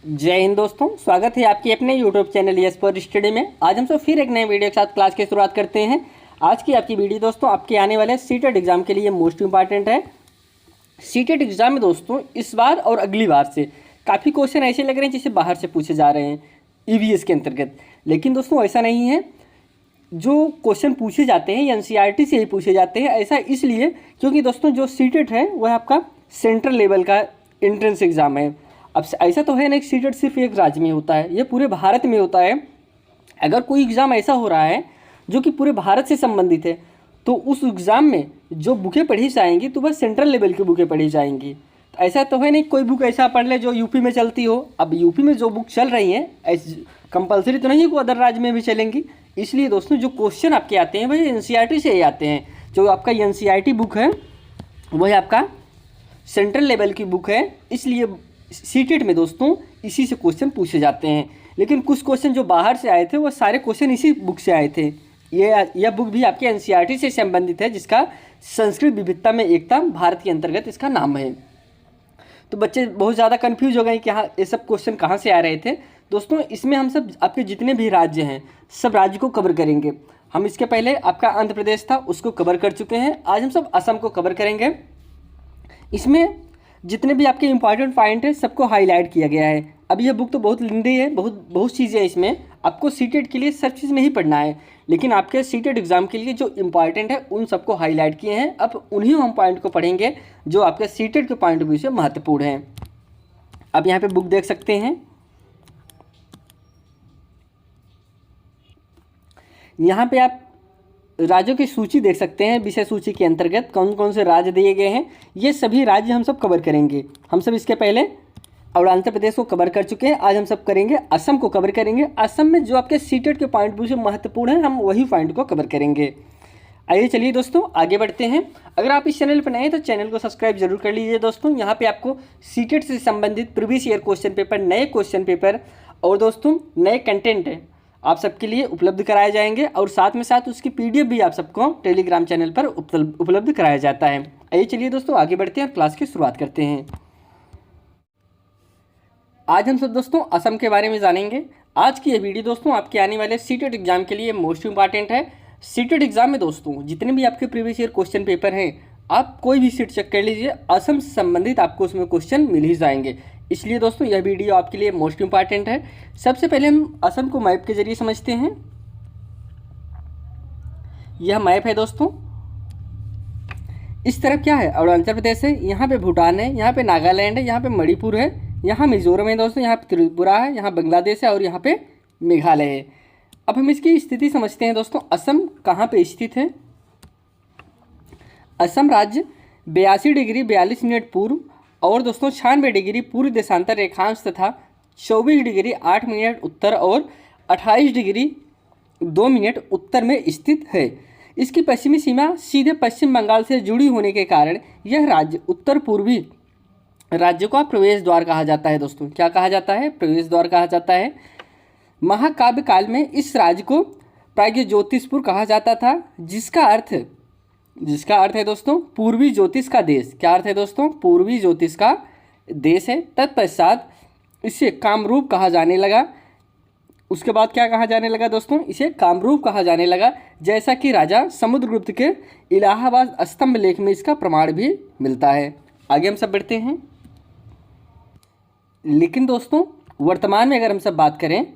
जय हिंद दोस्तों, स्वागत है आपके अपने YouTube channel yes for study में। आज हम सब फिर एक नए वीडियो के साथ क्लास की शुरुआत करते हैं। आज की आपकी वीडियो दोस्तों आपके आने वाले सीटेट एग्जाम के लिए मोस्ट इंपॉर्टेंट है। सीटेट एग्जाम में दोस्तों इस बार और अगली बार से काफ़ी क्वेश्चन ऐसे लग रहे हैं जिसे बाहर से पूछे जा रहे हैं ईवीएस के अंतर्गत, लेकिन दोस्तों ऐसा नहीं है। जो क्वेश्चन पूछे जाते हैं एनसीईआरटी से ही पूछे जाते हैं। ऐसा इसलिए क्योंकि दोस्तों जो सीटेट है वह आपका सेंट्रल लेवल का एंट्रेंस एग्ज़ाम है। अब ऐसा तो है ना कि सीटेट सिर्फ एक राज्य में होता है, ये पूरे भारत में होता है। अगर कोई एग्ज़ाम ऐसा हो रहा है जो कि पूरे भारत से संबंधित है तो उस एग्ज़ाम में जो बुकें पढ़ी जाएंगी तो वह सेंट्रल लेवल की बुकें पढ़ी जाएंगी। तो ऐसा तो है नहीं कोई बुक ऐसा पढ़ ले जो यूपी में चलती हो। अब यूपी में जो बुक चल रही हैं ऐसी कंपलसरी तो नहीं कि अदर राज्य में भी चलेंगी। इसलिए दोस्तों जो क्वेश्चन आपके आते हैं वही एनसीईआरटी से ही आते हैं। जो आपका एनसीईआरटी बुक है वह आपका सेंट्रल लेवल की बुक है, इसलिए सीटेट में दोस्तों इसी से क्वेश्चन पूछे जाते हैं। लेकिन कुछ क्वेश्चन जो बाहर से आए थे वो सारे क्वेश्चन इसी बुक से आए थे। यह बुक भी आपके एनसीईआरटी से संबंधित है, जिसका संस्कृत विविधता में एकता भारत के अंतर्गत इसका नाम है। तो बच्चे बहुत ज़्यादा कंफ्यूज हो गए कि हाँ ये सब क्वेश्चन कहाँ से आ रहे थे। दोस्तों इसमें हम सब आपके जितने भी राज्य हैं सब राज्य को कवर करेंगे। हम इसके पहले आपका आंध्र प्रदेश था उसको कवर कर चुके हैं, आज हम सब असम को कवर करेंगे। इसमें जितने भी आपके इंपॉर्टेंट पॉइंट है सबको हाईलाइट किया गया है। अब यह बुक तो बहुत लंबी है, बहुत चीज़ें हैं इसमें। आपको सीटेट के लिए सब चीज़ नहीं पढ़ना है, लेकिन आपके सीटेट एग्जाम के लिए जो इंपॉर्टेंट है उन सबको हाईलाइट किए हैं। अब उन्हीं हम पॉइंट को पढ़ेंगे जो आपके सीटेट के पॉइंट ऑफ व्यू से महत्वपूर्ण हैं। अब यहाँ पे बुक देख सकते हैं, यहाँ पे आप राज्यों की सूची देख सकते हैं। विषय सूची के अंतर्गत कौन कौन से राज्य दिए गए हैं, ये सभी राज्य हम सब कवर करेंगे। हम सब इसके पहले अरुणाचल प्रदेश को कवर कर चुके हैं, आज हम सब करेंगे असम को कवर करेंगे। असम में जो आपके सीटेट के पॉइंट व्यू से महत्वपूर्ण है हम वही पॉइंट को कवर करेंगे। आइए चलिए दोस्तों आगे बढ़ते हैं। अगर आप इस चैनल पर नए हैं तो चैनल को सब्सक्राइब जरूर कर लीजिए। दोस्तों यहाँ पे आपको सीटेट से संबंधित प्रीवियस ईयर क्वेश्चन पेपर, नए क्वेश्चन पेपर और दोस्तों नए कंटेंट है आप सबके लिए उपलब्ध कराए जाएंगे, और साथ में साथ उसकी पीडीएफ भी आप सबको टेलीग्राम चैनल पर उपलब्ध कराया जाता है। आइए चलिए दोस्तों आगे बढ़ते हैं और क्लास की शुरुआत करते हैं। आज हम सब दोस्तों असम के बारे में जानेंगे। आज की ये वीडियो दोस्तों आपके आने वाले सीटेट एग्जाम के लिए मोस्ट इंपॉर्टेंट है। सीटेट एग्जाम में दोस्तों जितने भी आपके प्रीवियस ईयर क्वेश्चन पेपर हैं आप कोई भी सीट चेक कर लीजिए, असम से संबंधित आपको उसमें क्वेश्चन मिल ही जाएंगे। इसलिए दोस्तों यह वीडियो आपके लिए मोस्ट इंपॉर्टेंट है। सबसे पहले हम असम को मैप के जरिए समझते हैं। यह मैप है दोस्तों। इस तरफ क्या है, अरुणाचल प्रदेश है, यहाँ पे भूटान है, यहाँ पे नागालैंड है, यहाँ पे मणिपुर है, यहाँ मिजोरम है दोस्तों, यहाँ पे त्रिपुरा है, यहाँ बांग्लादेश है और यहाँ पे मेघालय है। अब हम इसकी स्थिति समझते हैं दोस्तों। असम कहाँ पे स्थित है। असम राज्य 82 डिग्री 42 मिनट पूर्व और दोस्तों 96 डिग्री पूर्व देशांतर रेखांश तथा 24 डिग्री 8 मिनट उत्तर और 28 डिग्री 2 मिनट उत्तर में स्थित है। इसकी पश्चिमी सीमा सीधे पश्चिम बंगाल से जुड़ी होने के कारण यह राज्य उत्तर पूर्वी राज्य का प्रवेश द्वार कहा जाता है। दोस्तों क्या कहा जाता है, प्रवेश द्वार कहा जाता है। महाकाव्य काल में इस राज्य को प्राग्ज्योतिषपुर कहा जाता था, जिसका अर्थ है दोस्तों पूर्वी ज्योतिष का देश। क्या अर्थ है दोस्तों, पूर्वी ज्योतिष का देश है। तत्पश्चात इसे कामरूप कहा जाने लगा। उसके बाद क्या कहा जाने लगा दोस्तों, इसे कामरूप कहा जाने लगा, जैसा कि राजा समुद्रगुप्त के इलाहाबाद स्तंभ लेख में इसका प्रमाण भी मिलता है। आगे हम सब बढ़ते हैं। लेकिन दोस्तों वर्तमान में अगर हम सब बात करें,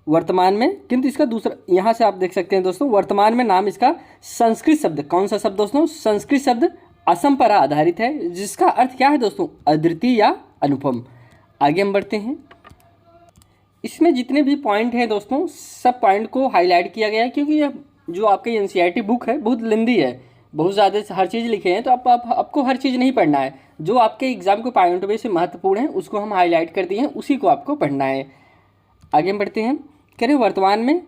वर्तमान में किंतु इसका दूसरा यहाँ से आप देख सकते हैं दोस्तों, वर्तमान में नाम इसका संस्कृत शब्द, कौन सा शब्द दोस्तों, संस्कृत शब्द असम पर आधारित है, जिसका अर्थ क्या है दोस्तों, अद्वितीय या अनुपम। आगे हम बढ़ते हैं। इसमें जितने भी पॉइंट हैं दोस्तों सब पॉइंट को हाईलाइट किया गया है, क्योंकि यह जो आपकी एनसीईआरटी बुक है बहुत लंबी है, बहुत ज़्यादा हर चीज़ लिखे हैं, तो आपको हर चीज़ नहीं पढ़ना है। जो आपके एग्जाम के पॉइंट ऑफ व्यू से महत्वपूर्ण है उसको हम हाईलाइट कर दिए हैं, उसी को आपको पढ़ना है। आगे हम बढ़ते हैं। कह रहे वर्तमान में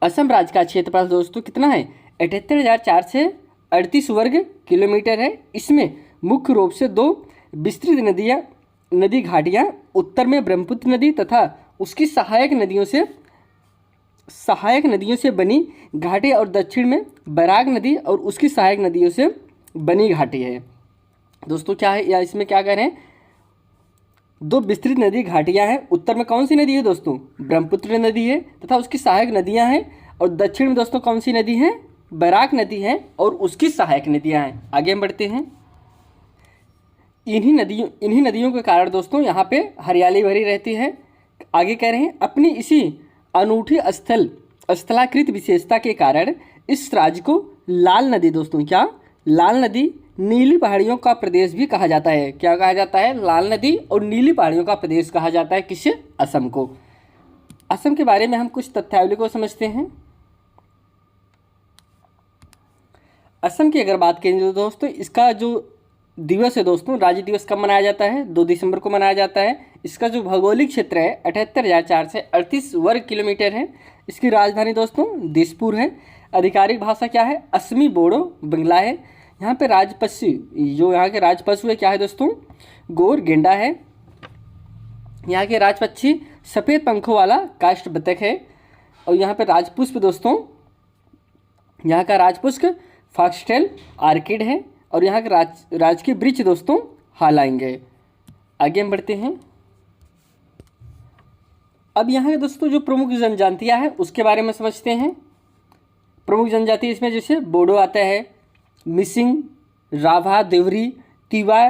असम राज्य का क्षेत्रफल दोस्तों कितना है, 78,438 वर्ग किलोमीटर है। इसमें मुख्य रूप से 2 विस्तृत नदी घाटियाँ, उत्तर में ब्रह्मपुत्र नदी तथा उसकी सहायक नदियों से बनी घाटी और दक्षिण में बराक नदी और उसकी सहायक नदियों से बनी घाटी है। दोस्तों क्या है या इसमें क्या कह रहे हैं, दो विस्तृत नदी घाटियाँ हैं। उत्तर में कौन सी नदी है दोस्तों? ब्रह्मपुत्र नदी है तथा उसकी सहायक नदियाँ हैं। और दक्षिण में दोस्तों कौन सी नदी है? बराक नदी है और उसकी सहायक नदियाँ हैं। आगे हम बढ़ते हैं। इन्हीं नदियों के कारण दोस्तों यहाँ पे हरियाली भरी रहती है। आगे कह रहे हैं अपनी इसी अनूठी स्थलाकृत विशेषता के कारण इस राज्य को लाल नदी दोस्तों, क्या लाल नदी, नीली पहाड़ियों का प्रदेश भी कहा जाता है। क्या कहा जाता है? लाल नदी और नीली पहाड़ियों का प्रदेश कहा जाता है। किसे? असम को। असम के बारे में हम कुछ तथ्यावली को समझते हैं। असम की अगर बात करें तो दोस्तों इसका जो दिवस है दोस्तों, राज्य दिवस कब मनाया जाता है? 2 दिसंबर को मनाया जाता है। इसका जो भौगोलिक क्षेत्र है 78,438 वर्ग किलोमीटर है। इसकी राजधानी दोस्तों दिसपुर है। आधिकारिक भाषा क्या है? असमी, बोडो, बंगला है। यहाँ पे राजपक्षी, जो यहाँ के राजपशु है क्या है दोस्तों? गोर, गेंडा है। यहाँ के राजपक्षी सफ़ेद पंखों वाला काष्ठ बतख है। और यहाँ पे राजपुष्प दोस्तों, यहाँ का राजपुष्प फॉक्सटेल आर्किड है। और यहाँ के राजकीय वृक्ष दोस्तों हालाएंगे। आगे हम बढ़ते हैं। अब यहाँ के दोस्तों जो प्रमुख जनजातियाँ हैं उसके बारे में समझते हैं। प्रमुख जनजाति इसमें जैसे बोडो आता है, मिसिंग, राभा, देवरी, तिवा,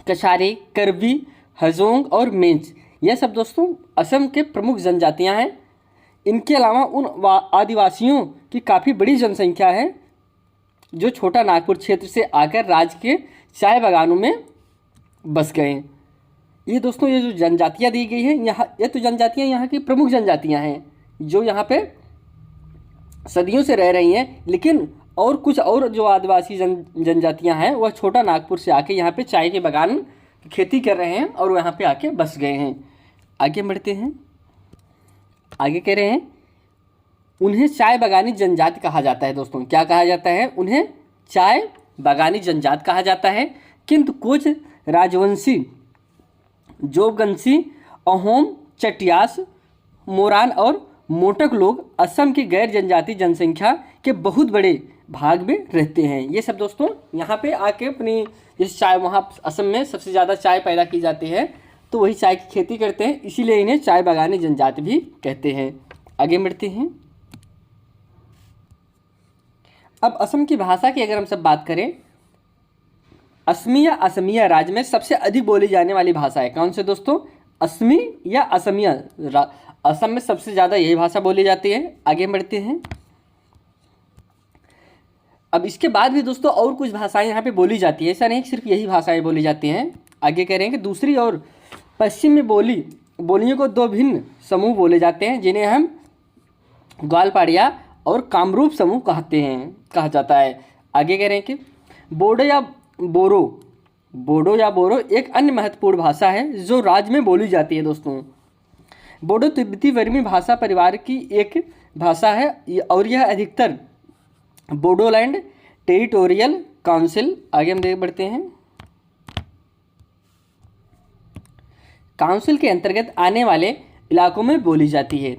कछारी, करबी, हजोंग और मेंच, यह सब दोस्तों असम के प्रमुख जनजातियाँ हैं। इनके अलावा उन आदिवासियों की काफ़ी बड़ी जनसंख्या है जो छोटा नागपुर क्षेत्र से आकर राज्य के चाय बागानों में बस गए। ये दोस्तों ये जो जनजातियाँ दी गई हैं यहाँ, ये तो जनजातियाँ यहाँ की प्रमुख जनजातियाँ हैं जो यहाँ पे सदियों से रह रही हैं। लेकिन और कुछ और जो आदिवासी जनजातियाँ हैं वह छोटा नागपुर से आके यहाँ पे चाय के बागान की खेती कर रहे हैं और यहाँ पे आके बस गए हैं। आगे बढ़ते हैं। आगे कह रहे हैं उन्हें चाय बागानी जनजाति कहा जाता है दोस्तों। क्या कहा जाता है? उन्हें चाय बागानी जनजाति कहा जाता है। किंतु कुछ राजवंशी, जोबगंशी, अहोम, चटियास, मोरान और मोटक लोग असम की गैर जनजाति जनसंख्या के बहुत बड़े भाग में रहते हैं। ये सब दोस्तों यहाँ पे आके अपनी इस चाय, वहाँ असम में सबसे ज़्यादा चाय पैदा की जाती है तो वही चाय की खेती करते हैं, इसीलिए इन्हें चाय बागानी जनजाति भी कहते हैं। आगे बढ़ते हैं। अब असम की भाषा की अगर हम सब बात करें, असमिया राज्य में सबसे अधिक बोली जाने वाली भाषा है। कौन से दोस्तों? असमी या असमिया। असम में सबसे ज़्यादा यही भाषा बोली जाती है। आगे बढ़ते हैं। अब इसके बाद भी दोस्तों और कुछ भाषाएं यहाँ पे बोली जाती है, ऐसा नहीं सिर्फ यही भाषाएं बोली जाती हैं। आगे करेंगे दूसरी और पश्चिम में बोलियों को 2 भिन्न समूह बोले जाते हैं जिन्हें हम ग्वालपाड़िया और कामरूप समूह कहा जाता है। आगे कह रहे हैं कि बोडो या बोरो एक अन्य महत्वपूर्ण भाषा है जो राज्य में बोली जाती है दोस्तों। बोडो तिब्बती वर्मी भाषा परिवार की एक भाषा है और यह अधिकतर बोडोलैंड टेरिटोरियल काउंसिल, आगे हम बढ़ते हैं, काउंसिल के अंतर्गत आने वाले इलाकों में बोली जाती है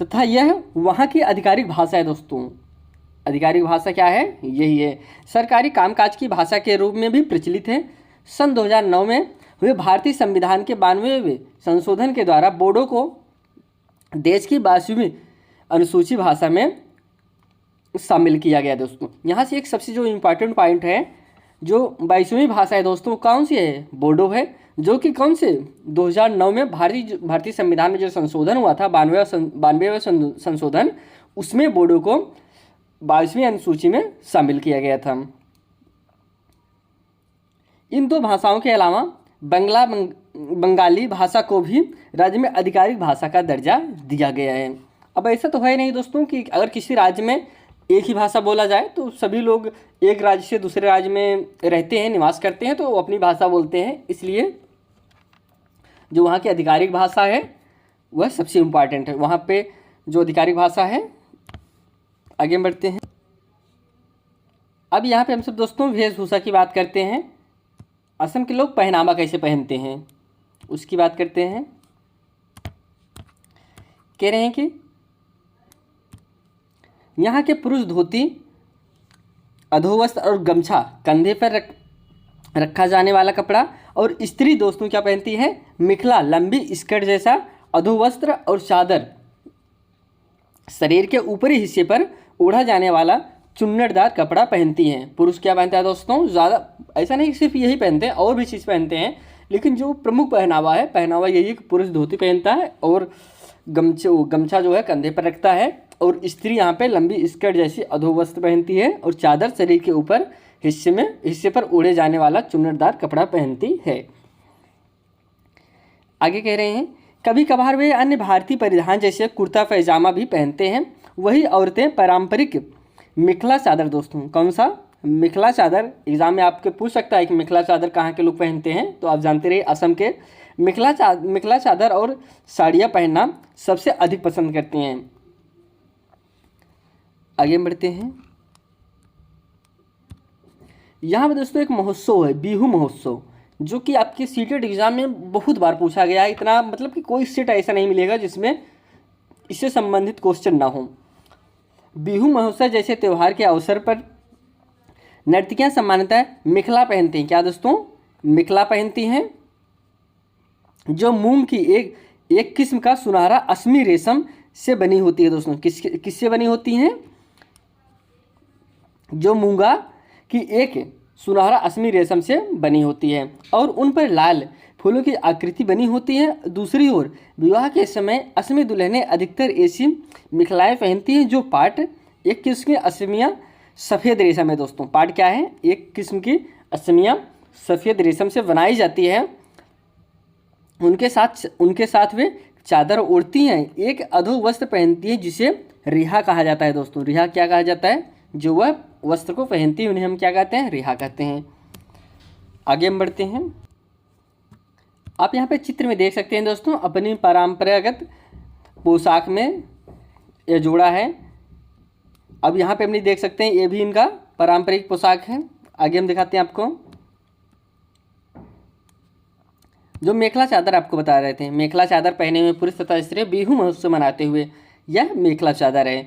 तथा यह वहाँ की आधिकारिक भाषा है दोस्तों। आधिकारिक भाषा क्या है? यही है। सरकारी कामकाज की भाषा के रूप में भी प्रचलित है। सन 2009 में हुए भारतीय संविधान के 92वें संशोधन के द्वारा बोडो को देश की 22वीं अनुसूची भाषा में शामिल किया गया दोस्तों। यहाँ से एक सबसे जो इम्पोर्टेंट पॉइंट है, जो 22वीं भाषा है दोस्तों कौन सी है? बोडो है, जो कि कौन से 2009 में भारतीय संविधान में जो संशोधन हुआ था 92वें संशोधन, उसमें बोडो को 22वीं अनुसूची में शामिल किया गया था। इन 2 भाषाओं के अलावा बंगाली भाषा को भी राज्य में आधिकारिक भाषा का दर्जा दिया गया है। अब ऐसा तो है नहीं दोस्तों कि अगर किसी राज्य में एक ही भाषा बोला जाए तो सभी लोग एक राज्य से दूसरे राज्य में रहते हैं, निवास करते हैं तो वो अपनी भाषा बोलते हैं, इसलिए जो वहाँ की आधिकारिक भाषा है वह सबसे इम्पॉर्टेंट है। वहाँ पे जो आधिकारिक भाषा है। आगे बढ़ते हैं। अब यहाँ पे हम सब दोस्तों वेशभूषा की बात करते हैं। असम के लोग पहनावा कैसे पहनते हैं उसकी बात करते हैं। कह रहे हैं कि यहाँ के पुरुष धोती, अधोवस्त्र और गमछा, कंधे पर रखा जाने वाला कपड़ा और स्त्री दोस्तों क्या पहनती है, मिखला लंबी स्कर्ट जैसा अधोवस्त्र और चादर, शरीर के ऊपरी हिस्से पर ओढ़ा जाने वाला चुन्नटदार कपड़ा पहनती हैं। पुरुष क्या पहनता है दोस्तों, ज़्यादा ऐसा नहीं कि सिर्फ यही पहनते हैं, और भी चीज़ पहनते हैं, लेकिन जो प्रमुख पहनावा है, पहनावा यही है कि पुरुष धोती पहनता है और गमछा जो है कंधे पर रखता है, और स्त्री यहाँ पे लंबी स्कर्ट जैसी अधोवस्त्र पहनती है और चादर शरीर के ऊपर हिस्से पर ओढ़े जाने वाला चुन्नटदार कपड़ा पहनती है। आगे कह रहे हैं, कभी कभार वे अन्य भारतीय परिधान जैसे कुर्ता पैजामा भी पहनते हैं। वही औरतें पारंपरिक मिखला चादर दोस्तों, कौन सा, मिखला चादर, एग्जाम में आपके पूछ सकता है कि मिखला चादर कहाँ के लोग पहनते हैं, तो आप जानते रहिए असम के मिखला चादर और साड़ियाँ पहनना सबसे अधिक पसंद करते हैं। आगे बढ़ते हैं, यहाँ पर दोस्तों एक महोत्सव है, बिहू महोत्सव, जो कि आपके सीटेट एग्जाम में बहुत बार पूछा गया है। इतना मतलब कि कोई सीट ऐसा नहीं मिलेगा जिसमें इससे संबंधित क्वेश्चन ना हो। बिहू महोत्सव जैसे त्यौहार के अवसर पर नर्तकियां सामान्यतः मिखला पहनती हैं। क्या दोस्तों, मिखला पहनती हैं, जो मूंग की एक किस्म का सुनहरा असमी रेशम से बनी होती है दोस्तों। किससे बनी होती हैं, जो मूंगा की एक सुनहरा असमी रेशम से बनी होती है और उन पर लाल फूलों की आकृति बनी होती है। दूसरी ओर विवाह के समय असमी दुल्हनें अधिकतर ऐसी मिखलाएँ पहनती हैं जो पाट एक किस्म की असमिया सफ़ेद रेशम है दोस्तों। पाट क्या है, एक किस्म की असमिया सफ़ेद रेशम से बनाई जाती है। उनके साथ वे चादर ओढ़ती हैं, एक अधो वस्त्र पहनती है जिसे रिहा कहा जाता है दोस्तों। रिहा क्या कहा जाता है, जो वह वस्त्र को पहनती है उन्हें हम क्या कहते हैं, रिहा कहते हैं। आगे हम बढ़ते हैं, आप यहाँ पे चित्र में देख सकते हैं दोस्तों, अपनी परंपरागत पोशाक में यह जोड़ा है। अब यहाँ पे हम देख सकते हैं, ये भी इनका पारंपरिक पोशाक है। आगे हम दिखाते हैं आपको, जो मेखला चादर आपको बता रहे थे, मेखला चादर पहने हुए पुरुष तथा स्त्री बिहू महोत्सव मनाते हुए, यह मेखला चादर है।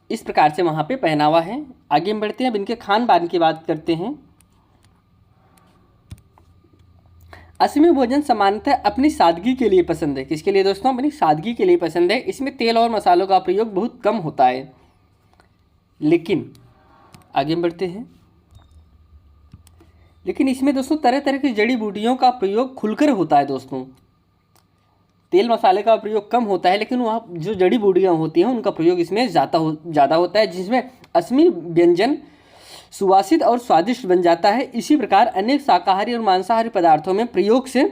इस प्रकार से वहाँ पे पहनावा है। आगे हम बढ़ते हैं, अब इनके खान पान की बात करते हैं। असमी भोजन सामान्यतः अपनी सादगी के लिए पसंद है। किसके लिए दोस्तों, अपनी सादगी के लिए पसंद है। इसमें तेल और मसालों का प्रयोग बहुत कम होता है। लेकिन आगे हम बढ़ते हैं, लेकिन इसमें दोस्तों तरह तरह की जड़ी बूटियों का प्रयोग खुलकर होता है दोस्तों। तेल मसाले का प्रयोग कम होता है, लेकिन वहाँ जो जड़ी बूटियाँ होती हैं उनका प्रयोग इसमें ज़्यादा होता है, जिसमें असमी व्यंजन सुवासित और स्वादिष्ट बन जाता है। इसी प्रकार अनेक शाकाहारी और मांसाहारी पदार्थों में प्रयोग से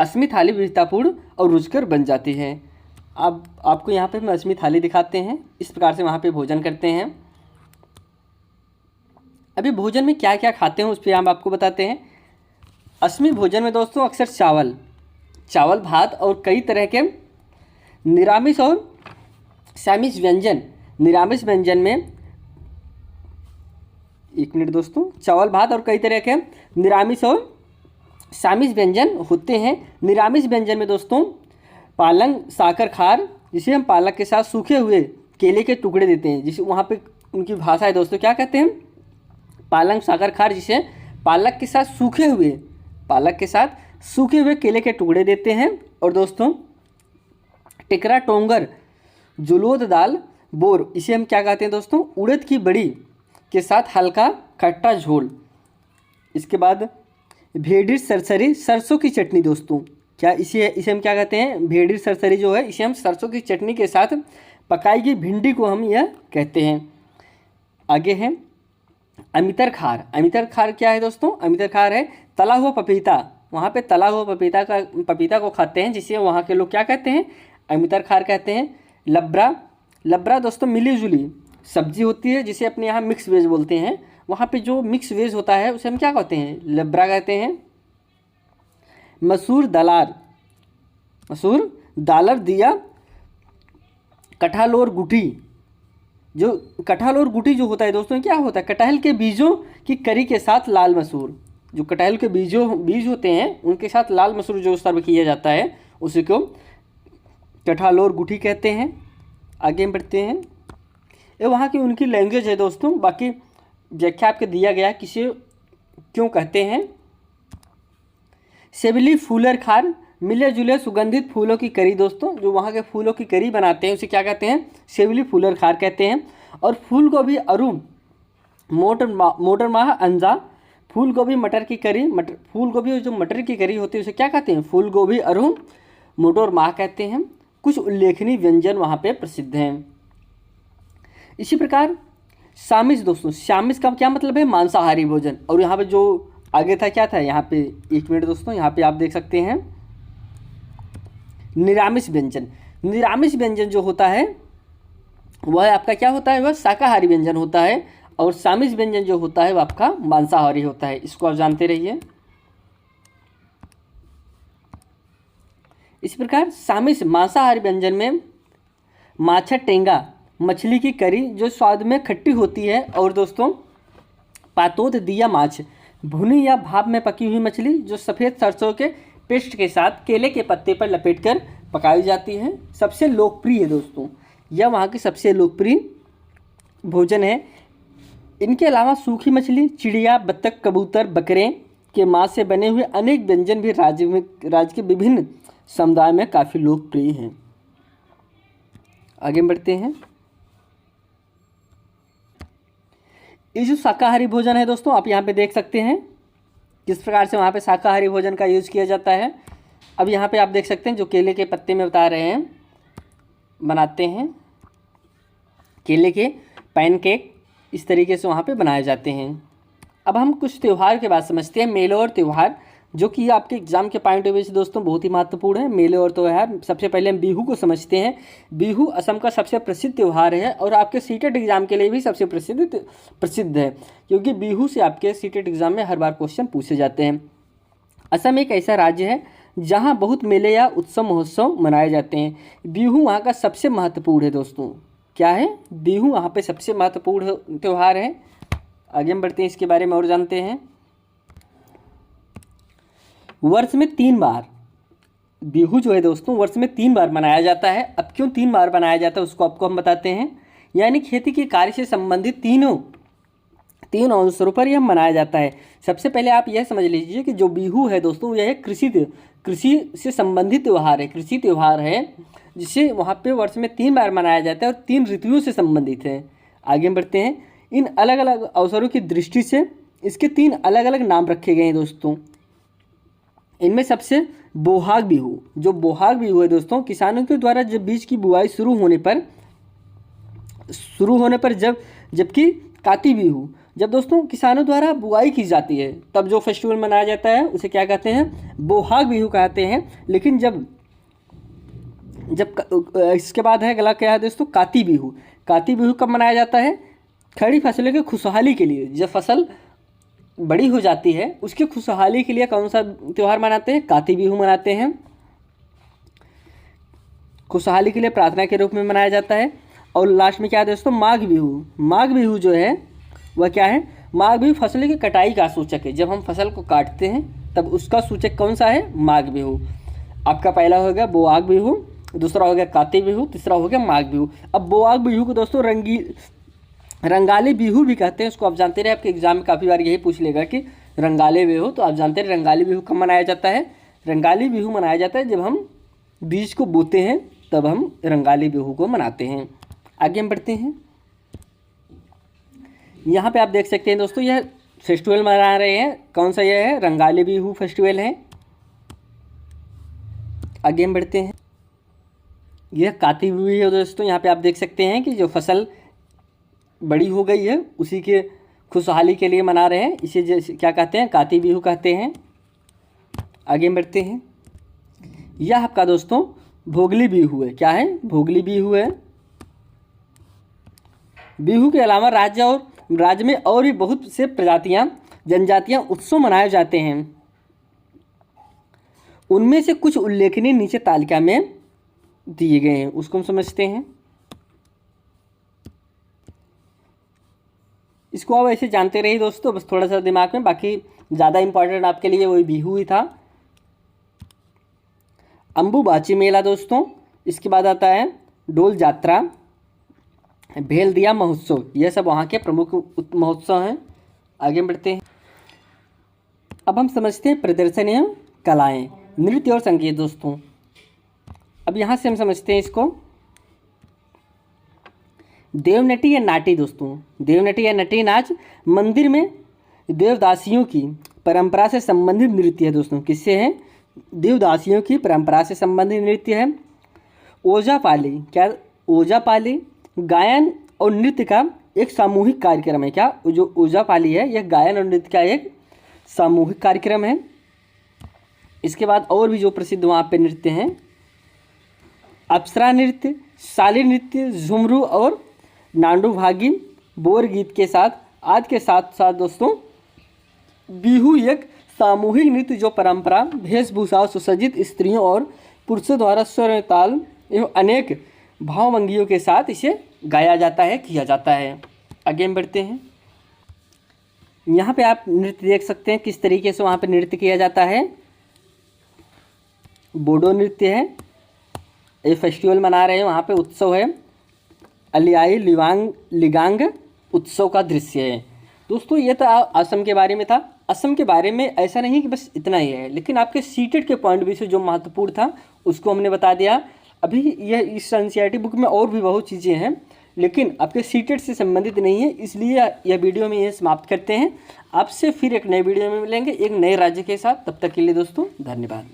असमी थाली विविधतापूर्ण और रुचिकर बन जाती है। अब आपको यहाँ पे हम असमी थाली दिखाते हैं, इस प्रकार से वहाँ पे भोजन करते हैं। अभी भोजन में क्या क्या खाते हैं उस पर हम आपको बताते हैं। असमी भोजन में दोस्तों अक्सर चावल भात और कई तरह के निरामिष और सामिष व्यंजन। निरामिष व्यंजन में, एक मिनट दोस्तों, चावल भात और कई तरह के निरामिष और सामिष व्यंजन होते हैं। निरामिष व्यंजन में दोस्तों पालक साकर खार, जिसे हम पालक के साथ सूखे हुए केले के टुकड़े देते हैं, जिसे वहाँ पे उनकी भाषा है दोस्तों, क्या कहते हैं, पालक साकर खार, जिसे पालक के साथ सूखे हुए केले के टुकड़े देते हैं। और दोस्तों टिकरा टोंगर जुलोद दाल बोर, इसे हम क्या कहते हैं दोस्तों, उड़द की बड़ी के साथ हल्का खट्टा झोल। इसके बाद भेड़िर सरसरी सरसों की चटनी दोस्तों, क्या इसे हम क्या कहते हैं, भेड़िर सरसरी जो है इसे हम सरसों की चटनी के साथ पकाई गई भिंडी को हम यह कहते हैं। आगे है अमितर खार। अमितर खार क्या है दोस्तों, अमितर खार है तला हुआ पपीता। वहाँ पे तला हुआ पपीता को खाते हैं, जिसे वहाँ के लोग क्या कहते हैं, अमितर खार कहते हैं। लब्रा दोस्तों मिली जुली सब्जी होती है, जिसे अपने यहाँ मिक्स वेज बोलते हैं। वहाँ पे जो मिक्स वेज होता है उसे हम क्या कहते हैं, लब्रा कहते हैं। मसूर दालर दिया कटहल और गुटी। जो कटहल और गुटी जो होता है दोस्तों, क्या होता है, कटहल के बीजों की करी के साथ लाल मसूर। जो कटहल के बीज होते हैं उनके साथ लाल मसूर जो सर्व किया जाता है उसी को कटहल और गुटी कहते हैं। आगे बढ़ते हैं, ये वहाँ की उनकी लैंग्वेज है दोस्तों। बाकी व्याख्या आपके दिया गया किसे क्यों कहते हैं। सेवली फूलर खार, मिले जुले सुगंधित फूलों की करी दोस्तों, जो वहाँ के फूलों की करी बनाते हैं उसे क्या कहते हैं, सेवली फूलर खार कहते हैं। और फूल गोभी अरू मोटर माह अंजा, फूल गोभी मटर की करी, फूल गोभी जो मटर की करी होती है उसे क्या कहते हैं, फूल गोभी अरू मोटर माह कहते हैं। कुछ उल्लेखनीय व्यंजन वहाँ पे प्रसिद्ध हैं। इसी प्रकार शामिस दोस्तों, शामिस का क्या मतलब है, मांसाहारी भोजन। और यहाँ पे जो आगे था क्या था, यहाँ पे एक मिनट दोस्तों, यहाँ पे आप देख सकते हैं निरामिष व्यंजन। निरामिष व्यंजन जो होता है वह आपका क्या होता है, वह शाकाहारी व्यंजन होता है। और शामिस व्यंजन जो होता है वह आपका मांसाहारी होता है। इसको आप जानते रहिए। इस प्रकार शामिस मांसाहारी व्यंजन में माछा टेंगा, मछली की करी जो स्वाद में खट्टी होती है। और दोस्तों पातोद दिया माछ, भुनी या भाप में पकी हुई मछली जो सफ़ेद सरसों के पेस्ट के साथ केले के पत्ते पर लपेटकर पकाई जाती है। सबसे लोकप्रिय है दोस्तों, यह वहाँ की सबसे लोकप्रिय भोजन है। इनके अलावा सूखी मछली, चिड़िया, बत्तख, कबूतर, बकरे के मांस से बने हुए अनेक व्यंजन भी राज्य के विभिन्न समुदाय में काफ़ी लोकप्रिय हैं। आगे बढ़ते हैं। ये जो शाकाहारी भोजन है दोस्तों, आप यहाँ पे देख सकते हैं किस प्रकार से वहाँ पे शाकाहारी भोजन का यूज़ किया जाता है। अब यहाँ पे आप देख सकते हैं जो केले के पत्ते में बता रहे हैं बनाते हैं, केले के पैनकेक इस तरीके से वहाँ पे बनाए जाते हैं। अब हम कुछ त्यौहार के बाद समझते हैं, मेले और त्यौहार, जो कि आपके एग्जाम के पॉइंट ऑफ व्यू से दोस्तों बहुत ही महत्वपूर्ण है। मेले और त्यौहार, सबसे पहले हम बिहू को समझते हैं। बिहू असम का सबसे प्रसिद्ध त्यौहार है और आपके सीटेट एग्जाम के लिए भी सबसे प्रसिद्ध है, क्योंकि बिहू से आपके सीटेट एग्जाम में हर बार क्वेश्चन पूछे जाते हैं। असम एक ऐसा राज्य है जहाँ बहुत मेले या उत्सव महोत्सव मनाए जाते हैं। बिहू वहाँ का सबसे महत्वपूर्ण है दोस्तों। क्या है, बिहू वहाँ पे सबसे महत्वपूर्ण त्यौहार है। आगे हम बढ़ते हैं, इसके बारे में और जानते हैं। वर्ष में 3 बार बिहू जो है दोस्तों, वर्ष में 3 बार मनाया जाता है। अब क्यों 3 बार मनाया जाता है उसको आपको हम बताते हैं। यानी खेती के कार्य से संबंधित तीन अवसरों पर यह मनाया जाता है। सबसे पहले आप यह समझ लीजिए कि जो बिहू है दोस्तों, यह कृषि से संबंधित त्यौहार है, कृषि त्यौहार है, जिसे वहाँ पे वर्ष में 3 बार मनाया जाता है और 3 ऋतुओं से संबंधित है। आगे बढ़ते हैं। इन अलग अलग अवसरों की दृष्टि से इसके 3 अलग अलग नाम रखे गए हैं दोस्तों। इनमें सबसे बोहाग बिहू, जो बोहाग बिहू है दोस्तों, किसानों के द्वारा जब बीज की बुआई शुरू होने पर जबकि काती बिहू, जब दोस्तों किसानों द्वारा बुआई की जाती है तब जो फेस्टिवल मनाया जाता है उसे क्या कहते हैं, बोहाग बिहू कहते हैं। लेकिन जब इसके बाद है अगला क्या है दोस्तों, काती बिहू। काती बिहू कब मनाया जाता है, खड़ी फसलों की खुशहाली के लिए, जब फसल बड़ी हो जाती है उसकी खुशहाली के लिए कौन सा त्यौहार मनाते हैं, काती बिहू मनाते हैं। खुशहाली के लिए प्रार्थना के रूप में मनाया जाता है। और लास्ट में क्या है दोस्तों, माघ बिहू। माघ बिहू जो है वह क्या है, माघ बिहू फसलों की कटाई का सूचक है। जब हम फसल को काटते हैं तब उसका सूचक कौन सा है, माघ बिहू। आपका पहला हो गया बोआग बिहू, दूसरा हो गया काती बिहू, तीसरा हो गया माघ बिहू। अब बोआग बिहू को दोस्तों रंगाली बिहू भी कहते हैं। उसको आप जानते रहे, आपके एग्जाम में काफ़ी बार यही पूछ लेगा कि रंगाली बिहू, तो आप जानते हैं रंगाली बिहू कब मनाया जाता है। रंगाली बिहू मनाया जाता है जब हम बीज को बोते हैं, तब हम रंगाली बिहू को मनाते हैं। आगे हम बढ़ते हैं। यहाँ पे आप देख सकते हैं दोस्तों, यह फेस्टिवल मना रहे हैं, कौन सा यह है, रंगाली बिहू फेस्टिवल है। आगे हम बढ़ते हैं। यह काती बिहू है दोस्तों। यहाँ पे आप देख सकते हैं कि जो फसल बड़ी हो गई है उसी के खुशहाली के लिए मना रहे हैं, इसे क्या कहते हैं, काती बिहू कहते हैं। आगे बढ़ते हैं। यह आपका दोस्तों भोगली बिहू है। क्या है, भोगली बिहू है। बिहू के अलावा राज्य में और भी बहुत से जनजातियां उत्सव मनाए जाते हैं। उनमें से कुछ उल्लेखनीय नीचे तालिका में दिए गए हैं, उसको हम समझते हैं। इसको आप ऐसे जानते रहिए दोस्तों, बस थोड़ा सा दिमाग में, बाकी ज़्यादा इंपॉर्टेंट आपके लिए वही बिहू ही था। अम्बुबाची मेला दोस्तों, इसके बाद आता है डोल जात्रा, भेल दिया महोत्सव, यह सब वहाँ के प्रमुख महोत्सव हैं। आगे बढ़ते हैं। अब हम समझते हैं प्रदर्शनियाँ कलाएं, नृत्य और संगीत दोस्तों। अब यहाँ से हम समझते हैं इसको। देवनटी या नाटी दोस्तों, देवनटी या नटी नाच मंदिर में देवदासियों की परंपरा से संबंधित नृत्य है दोस्तों। किससे है? देवदासियों की परंपरा से संबंधित नृत्य है। ओजापाली, क्या ओजापाली गायन और नृत्य का एक सामूहिक कार्यक्रम है। क्या जो ओजापाली है यह गायन और नृत्य का एक सामूहिक कार्यक्रम है। इसके बाद और भी जो प्रसिद्ध वहाँ पे नृत्य हैं, अप्सरा नृत्य, शाली नृत्य, झुमरू और नांडू भागी बोर गीत के साथ आज के साथ साथ दोस्तों बिहू एक सामूहिक नृत्य जो परंपरा वेशभूषा सुसज्जित स्त्रियों और पुरुषों द्वारा स्वर ताल एवं अनेक भावभंगियों के साथ इसे गाया जाता है, किया जाता है। आगे बढ़ते हैं। यहाँ पे आप नृत्य देख सकते हैं किस तरीके से वहाँ पे नृत्य किया जाता है। बोडो नृत्य है, ये फेस्टिवल मना रहे हैं, वहाँ पे उत्सव है। अलियाई लिगांग उत्सव का दृश्य है दोस्तों। ये तो असम के बारे में था। असम के बारे में ऐसा नहीं कि बस इतना ही है, लेकिन आपके सीटेट के पॉइंट भी से जो महत्वपूर्ण था उसको हमने बता दिया। अभी यह इस एनसीईआरटी बुक में और भी बहुत चीज़ें हैं, लेकिन आपके सीटेट से संबंधित नहीं है, इसलिए यह वीडियो में ये समाप्त करते हैं। आपसे फिर एक नए वीडियो में मिलेंगे एक नए राज्य के साथ। तब तक के लिए दोस्तों धन्यवाद।